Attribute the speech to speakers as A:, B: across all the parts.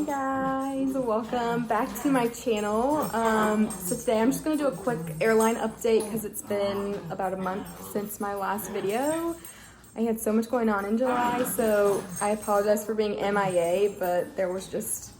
A: Hey guys, welcome back to my channel. So today I'm just going to do a quick airline update because it's been about a month since my last video. I had so much going on in July, so I apologize for being MIA, but there was just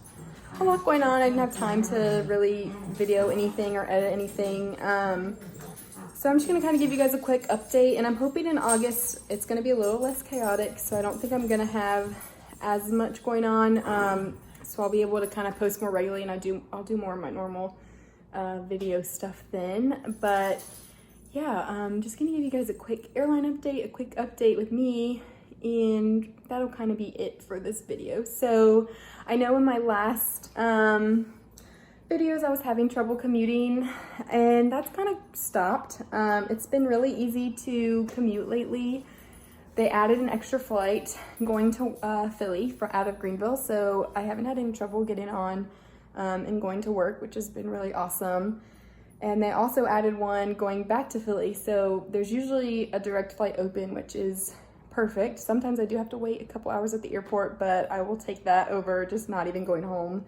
A: a lot going on. I didn't have time to really video anything or edit anything. So I'm just going to kind of give you guys a quick update, and I'm hoping in August it's going to be a little less chaotic, so I don't think I'm going to have as much going on. So I'll be able to kind of post more regularly, and I'll do more of my normal video stuff then. But yeah, I'm just going to give you guys a quick airline update, a quick update with me, and that'll kind of be it for this video. So I know in my last videos I was having trouble commuting, and that's kind of stopped. It's been really easy to commute lately. They added an extra flight going to Philly out of Greenville, so I haven't had any trouble getting on and going to work, which has been really awesome. And they also added one going back to Philly, so there's usually a direct flight open, which is perfect. Sometimes I do have to wait a couple hours at the airport, but I will take that over just not even going home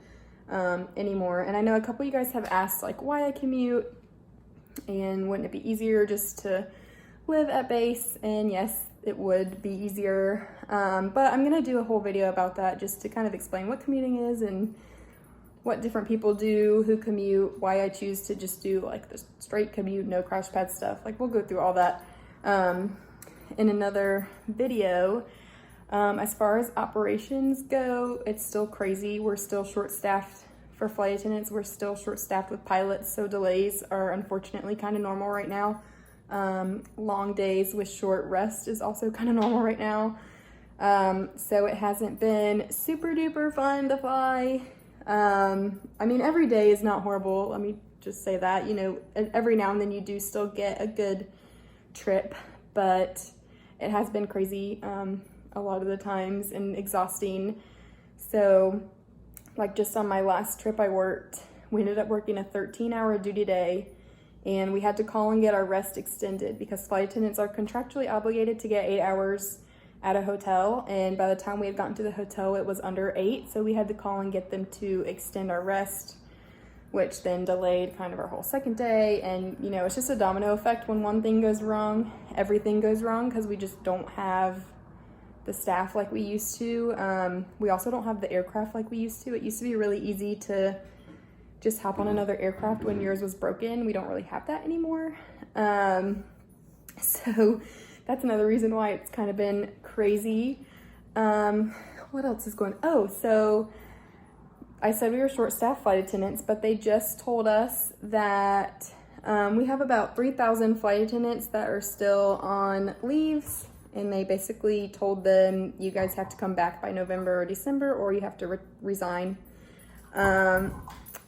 A: anymore. And I know a couple of you guys have asked like why I commute, and wouldn't it be easier just to live at base? And yes, it would be easier, but I'm gonna do a whole video about that just to kind of explain what commuting is and what different people do who commute, why I choose to just do like the straight commute, no crash pad stuff. Like, we'll go through all that in another video. As far as operations go, it's still crazy. We're still short-staffed for flight attendants. We're still short-staffed with pilots, so delays are unfortunately kind of normal right now. Long days with short rest is also kind of normal right now. So it hasn't been super duper fun to fly. I mean, every day is not horrible. Let me just say that, you know, every now and then you do still get a good trip, but it has been crazy, a lot of the times, and exhausting. So like just on my last trip we ended up working a 13-hour duty day, and we had to call and get our rest extended because flight attendants are contractually obligated to get 8 hours at a hotel, and by the time we had gotten to the hotel it was under 8, so we had to call and get them to extend our rest, which then delayed kind of our whole second day. And you know, it's just a domino effect. When one thing goes wrong, everything goes wrong, because we just don't have the staff like we used to. We also don't have the aircraft like we used to. It used to be really easy to just hop on another aircraft when yours was broken. We don't really have that anymore. So that's another reason why it's kind of been crazy. What else is going on? Oh, so I said we were short-staffed flight attendants, but they just told us that we have about 3,000 flight attendants that are still on leaves, and they basically told them, you guys have to come back by November or December, or you have to resign.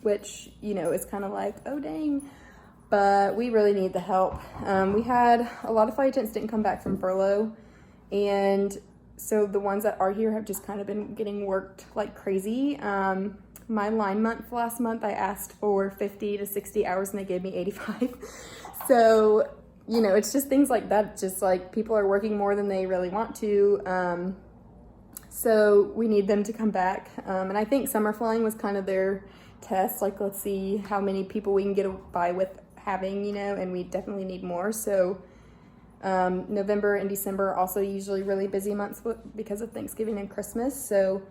A: Which, you know, is kind of like, oh dang, but we really need the help. We had a lot of flight attendants didn't come back from furlough, and so the ones that are here have just kind of been getting worked like crazy. My line month last month, I asked for 50 to 60 hours and they gave me 85. So, you know, it's just things like that. Just like people are working more than they really want to. So we need them to come back. And I think summer flying was kind of their test. Like, let's see how many people we can get by with having, you know, and we definitely need more. So November and December are also usually really busy months because of Thanksgiving and Christmas. So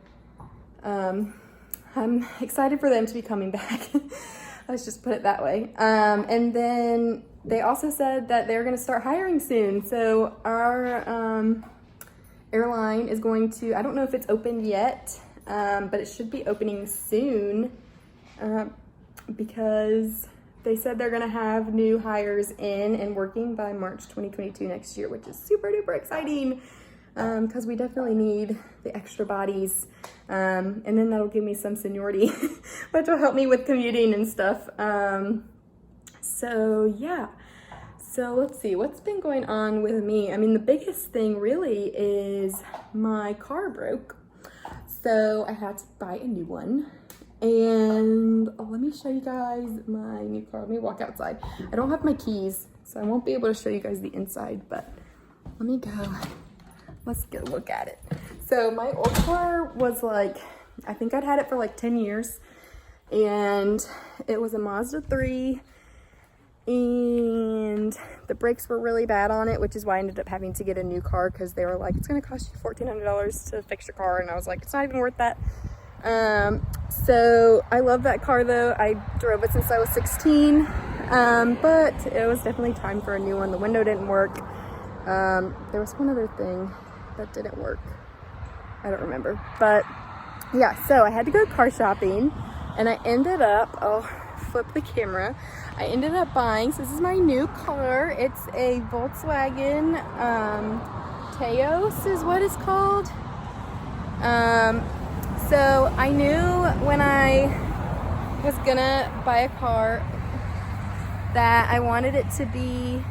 A: I'm excited for them to be coming back. Let's just put it that way. And then they also said that they're going to start hiring soon. So our airline is going to, I don't know if it's opened yet, but it should be opening soon, because they said they're going to have new hires in and working by March 2022 next year, which is super duper exciting, because we definitely need the extra bodies. And then that'll give me some seniority, which will help me with commuting and stuff. So yeah. So let's see, what's been going on with me? I mean, the biggest thing really is my car broke. So I had to buy a new one. And let me show you guys my new car. Let me walk outside. I don't have my keys, so I won't be able to show you guys the inside, but let me go. Let's get a look at it. So my old car was like I think I'd had it for like 10 years. And it was a Mazda 3. And the brakes were really bad on it, which is why I ended up having to get a new car, because they were like, it's going to cost you $1,400 to fix your car. And I was like, it's not even worth that. So I love that car though. I drove it since I was 16, but it was definitely time for a new one. The window didn't work. There was one other thing that didn't work. I don't remember, but yeah, so I had to go car shopping, and I ended up, oh, flip the camera. I ended up buying, so this is my new car. It's a Volkswagen, Taos is what it's called. So I knew when I was gonna buy a car that I wanted it to be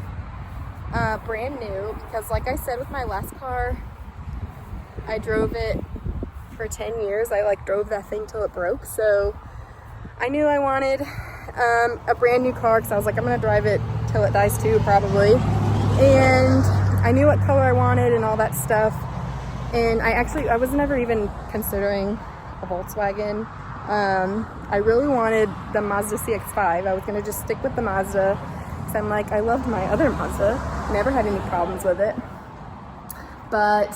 A: brand new, because like I said with my last car, I drove it for 10 years. I like drove that thing till it broke. So I knew I wanted a brand new car, because I was like, I'm gonna drive it till it dies too, probably. And I knew what color I wanted and all that stuff. And I was never even considering a Volkswagen. I really wanted the Mazda CX-5. I was gonna just stick with the Mazda, because I'm like, I loved my other Mazda. Never had any problems with it. But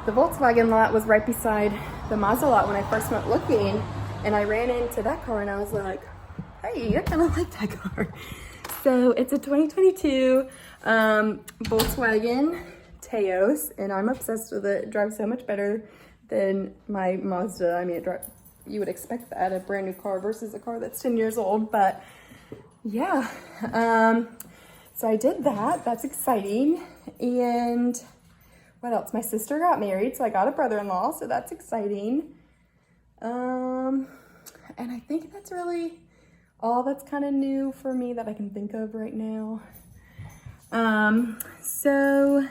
A: the Volkswagen lot was right beside the Mazda lot when I first went looking, and I ran into that car and I was like, hey, I kind of like that car. So it's a 2022 Volkswagen Taos, and I'm obsessed with it. It drives so much better than my Mazda. I mean, you would expect that, a brand new car versus a car that's 10 years old, but yeah. So I did that. That's exciting. And what else? My sister got married, so I got a brother-in-law, so that's exciting. And I think that's really all that's kind of new for me that I can think of right now. So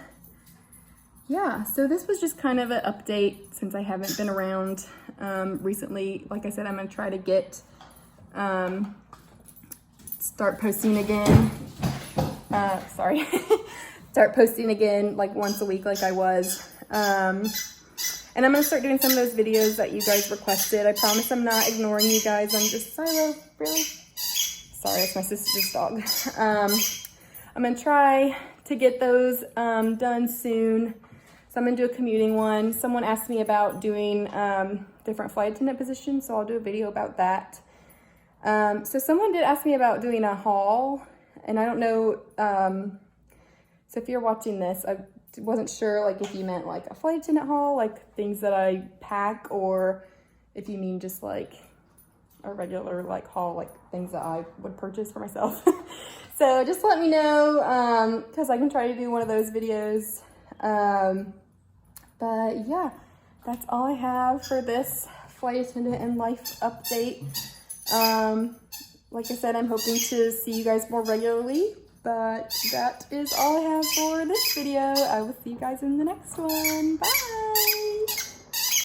A: yeah, so this was just kind of an update since I haven't been around recently. Like I said, I'm gonna try to get start posting again. Start posting again like once a week like I was. And I'm gonna start doing some of those videos that you guys requested. I promise I'm not ignoring you guys. I'm just, Silo, really? Sorry, it's my sister's dog. I'm gonna try to get those done soon. So I'm gonna do a commuting one. Someone asked me about doing different flight attendant positions, so I'll do a video about that. So someone did ask me about doing a haul, and I don't know, so if you're watching this, I wasn't sure like if you meant like a flight attendant haul, like things that I pack, or if you mean just like a regular like haul, like things that I would purchase for myself. So just let me know, because I can try to do one of those videos. But yeah, that's all I have for this flight attendant and life update. Like I said, I'm hoping to see you guys more regularly, but that is all I have for this video. I will see you guys in the next one. Bye!